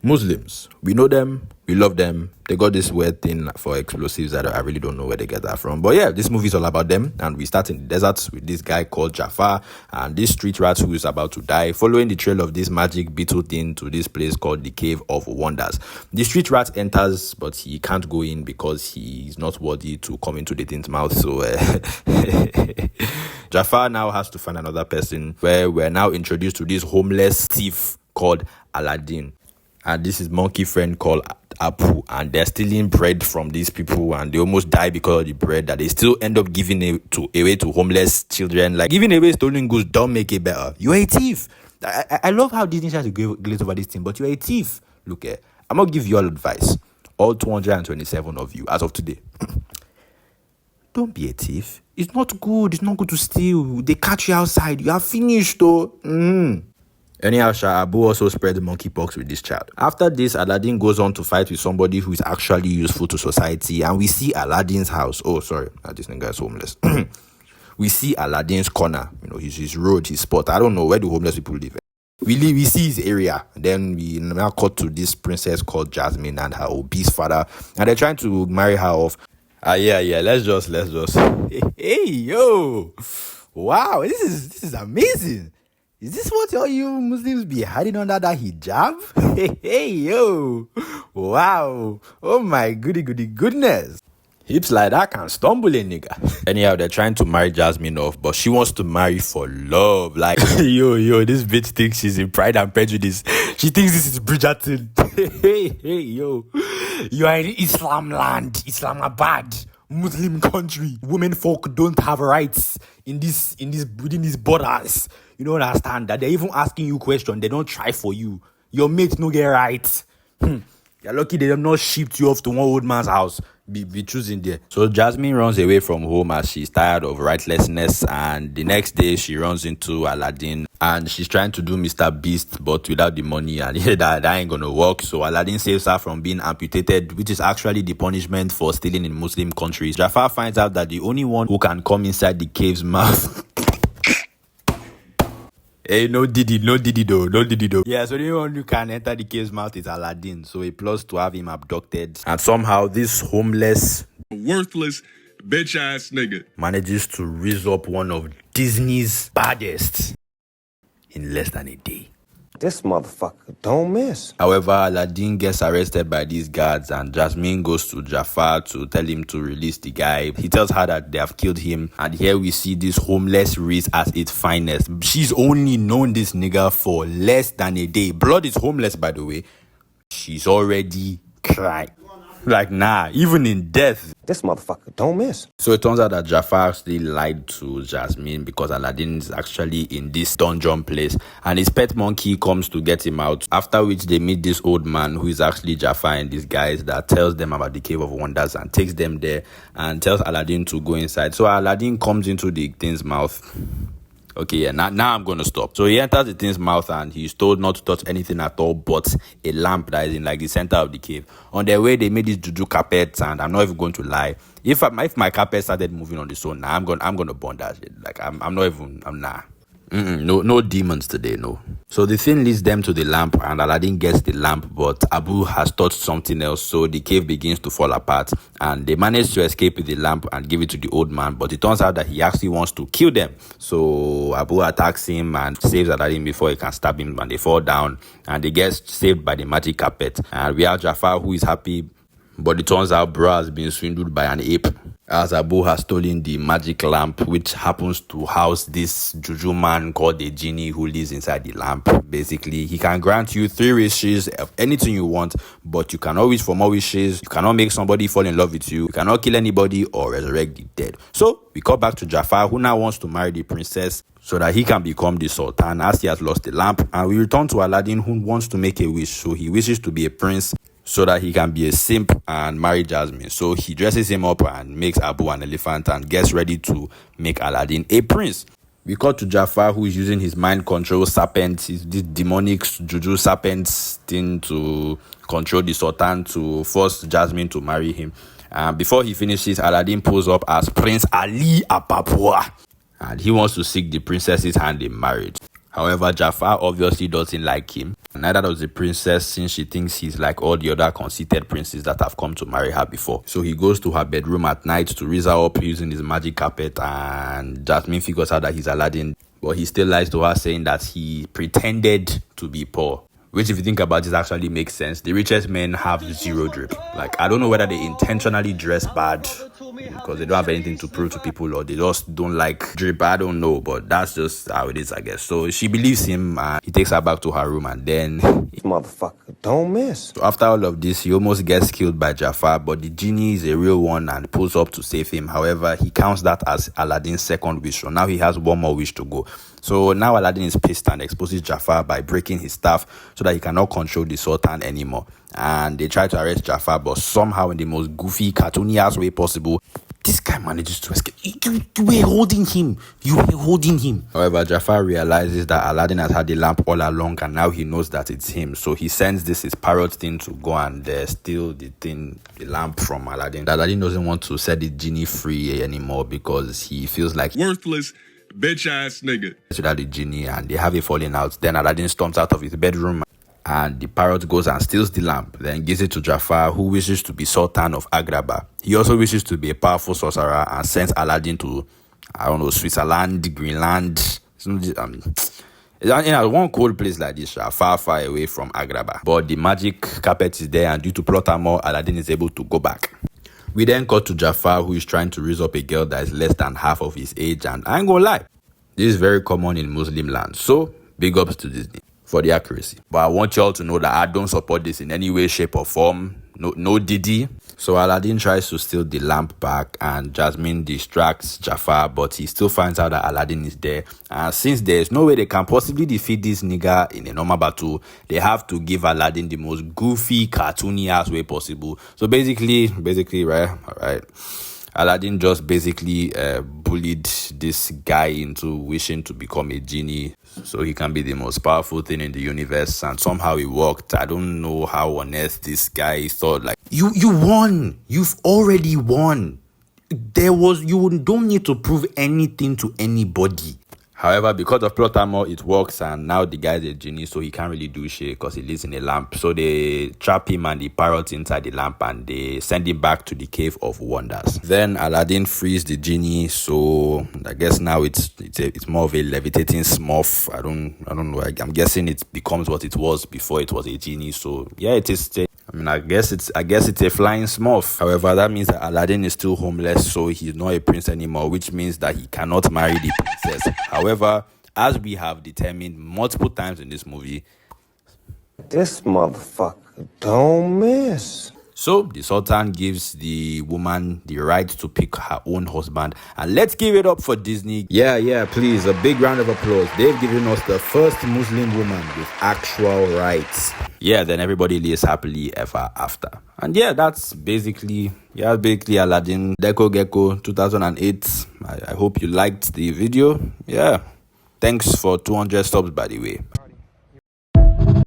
Muslims, we know them, we love them. They got this weird thing for explosives that I really don't know where they get that from. But yeah, this movie is all about them. And we start in the desert with this guy called Jafar and this street rat who is about to die, following the trail of this magic beetle thing to this place called the Cave of Wonders. The street rat enters, but he can't go in because he is not worthy to come into the thing's mouth. So Jafar now has to find another person, where we're now introduced to this homeless thief called Aladdin. And this is monkey friend called Apu, and they're stealing bread from these people, and they almost die because of the bread that they still end up giving away to homeless children. Like, giving away stolen goods don't make it better. You're a thief. I love how Disney tries to glaze over this thing, but you're a thief. Look, I'm gonna give you all advice, all 227 of you as of today. Don't be a thief. It's not good. It's not good to steal. They catch you outside. You are finished, though. Anyhow, Abu also spread monkeypox with this child. After this, Aladdin goes on to fight with somebody who is actually useful to society, and we see Aladdin's house. Oh, sorry, this nigga is homeless. We see Aladdin's corner, his road, his spot. I don't know where the homeless people live. We see his area. Then we now cut to this princess called Jasmine and her obese father, and they're trying to marry her off. Yeah. Let's just. Hey, yo, wow, this is amazing. Is this what all you Muslims be hiding under that hijab? Hey, yo. Wow. Oh my goodness. Hips like that can stumble a nigga. Anyhow, they're trying to marry Jasmine off, but she wants to marry for love. Like, yo, this bitch thinks she's in Pride and Prejudice. She thinks this is Bridgerton. Hey, yo. You are in Islam land, Islamabad. Muslim country. Women folk don't have rights within these borders. You don't understand that they're even asking you questions. They don't try for you. Your mates no get right. You're lucky they have not shipped you off to one old man's house. Be choosing there. So Jasmine runs away from home as she's tired of rightlessness, and the next day she runs into Aladdin and she's trying to do Mr. Beast but without the money, and that ain't gonna work. So Aladdin saves her from being amputated, which is actually the punishment for stealing in Muslim countries. Jafar finds out that the only one who can come inside the cave's mouth hey, no diddy though. Yeah, so the only one who can enter the cave's mouth is Aladdin. So he plots to have him abducted. And somehow this homeless, worthless, bitch-ass nigga manages to raise up one of Disney's baddest in less than a day. This motherfucker don't miss. However, Aladdin gets arrested by these guards, and Jasmine goes to Jafar to tell him to release the guy. He tells her that they have killed him, and here we see this homeless race at its finest. She's only known this nigga for less than a day. Blood is homeless, by the way. She's already crying. Like, nah, even in death. This motherfucker don't miss. So it turns out that Jafar still lied to Jasmine because Aladdin is actually in this dungeon place, and his pet monkey comes to get him out, after which they meet this old man who is actually Jafar in disguise that tells them about the Cave of Wonders and takes them there and tells Aladdin to go inside. So Aladdin comes into the thing's mouth. Okay, yeah, now I'm going to stop. So he enters the thing's mouth and he's told not to touch anything at all but a lamp that is in like the center of the cave. On their way, they made these juju carpets, and I'm not even going to lie. If my carpet started moving on its own, I'm gonna burn that shit. Like, I'm nah. No demons today, no. So the thing leads them to the lamp, and Aladdin gets the lamp, but Abu has touched something else, so the cave begins to fall apart, and they manage to escape with the lamp and give it to the old man, but it turns out that he actually wants to kill them. So Abu attacks him and saves Aladdin before he can stab him, and they fall down, and they get saved by the magic carpet. And we have Jafar, who is happy, but it turns out bro has been swindled by an ape, as Abu has stolen the magic lamp, which happens to house this juju man called the Genie who lives inside the lamp. Basically, he can grant you 3 wishes of anything you want, but you cannot wish for more wishes. You cannot make somebody fall in love with you. You cannot kill anybody or resurrect the dead. So we cut back to Jafar, who now wants to marry the princess so that he can become the sultan, as he has lost the lamp. And we return to Aladdin, who wants to make a wish. So he wishes to be a prince so that he can be a simp and marry Jasmine. So he dresses him up and makes Abu an elephant and gets ready to make Aladdin a prince. We cut to Jafar, who is using his mind control serpent, this demonic juju serpent thing, to control the sultan to force Jasmine to marry him. And before he finishes, Aladdin pulls up as Prince Ali Apapua, and he wants to seek the princess's hand in marriage. However, Jafar obviously doesn't like him, Neither does the princess, since she thinks he's like all the other conceited princes that have come to marry her before. So he goes to her bedroom at night to raise her up using his magic carpet, and Jasmine figures out that he's Aladdin. But he still lies to her, saying that he pretended to be poor. Which, if you think about it, actually makes sense. The richest men have zero drip. Like, I don't know whether they intentionally dress bad because they don't have anything to prove to people, or they just don't like drip. I don't know, but that's just how it is, I guess. So she believes him, and he takes her back to her room, and then This motherfucker don't miss. so after all of this, he almost gets killed by Jafar, but the genie is a real one and pulls up to save him. However, he counts that as Aladdin's second wish, so now he has one more wish to go. So now Aladdin is pissed and exposes Jafar by breaking his staff so that he cannot control the Sultan anymore. And they try to arrest Jafar, but somehow in the most goofy, cartoony ass way possible, this guy manages to escape. You were holding him. You were holding him. However, Jafar realizes that Aladdin has had the lamp all along, and now he knows that it's him. So he sends his parrot thing to go and steal the lamp from Aladdin. Aladdin doesn't want to set the genie free anymore because he feels like Worthless, bitch ass nigga. without the genie, and they have a falling out. Then Aladdin storms out of his bedroom, and the parrot goes and steals the lamp, then gives it to Jafar, who wishes to be Sultan of Agrabah. He also wishes to be a powerful sorcerer and sends Aladdin to, I don't know, Switzerland, Greenland. One cold place like this, far, far away from Agrabah. But the magic carpet is there, and due to plot armor, Aladdin is able to go back. We then cut to Jafar, who is trying to raise up a girl that is less than half of his age, and I ain't gonna lie, this is very common in Muslim land. So, big ups to Disney for the accuracy. But I want y'all to know that I don't support this in any way, shape, or form. No Diddy. So Aladdin tries to steal the lamp back, and Jasmine distracts Jafar, but he still finds out that Aladdin is there. And since there's no way they can possibly defeat this nigga in a normal battle, they have to give Aladdin the most goofy, cartoony ass way possible. So basically, right? Alright. Aladdin just basically bullied this guy into wishing to become a genie so he can be the most powerful thing in the universe, and somehow it worked. I don't know how on earth this guy thought, like, you won. You've already won. You don't need to prove anything to anybody. However, because of plot armor, it works, and now the guy's a genie, so he can't really do shit because he lives in a lamp. So they trap him and the parrot inside the lamp, and they send him back to the Cave of Wonders. Then Aladdin frees the genie, so I guess now it's more of a levitating smurf. I don't know. I'm guessing it becomes what it was before it was a genie. So yeah, it is. I guess it's a flying smurf. However, that means that Aladdin is still homeless, so he's not a prince anymore, which means that he cannot marry the princess. However, as we have determined multiple times in this movie, This motherfucker don't miss. so the Sultan gives the woman the right to pick her own husband. And let's give it up for Disney. Yeah, please, a big round of applause. They've given us the first Muslim woman with actual rights. Yeah, then everybody lives happily ever after. And yeah, that's basically Aladdin Deco Gecko 2008. I hope you liked the video. Yeah, thanks for 200 subs, by the way.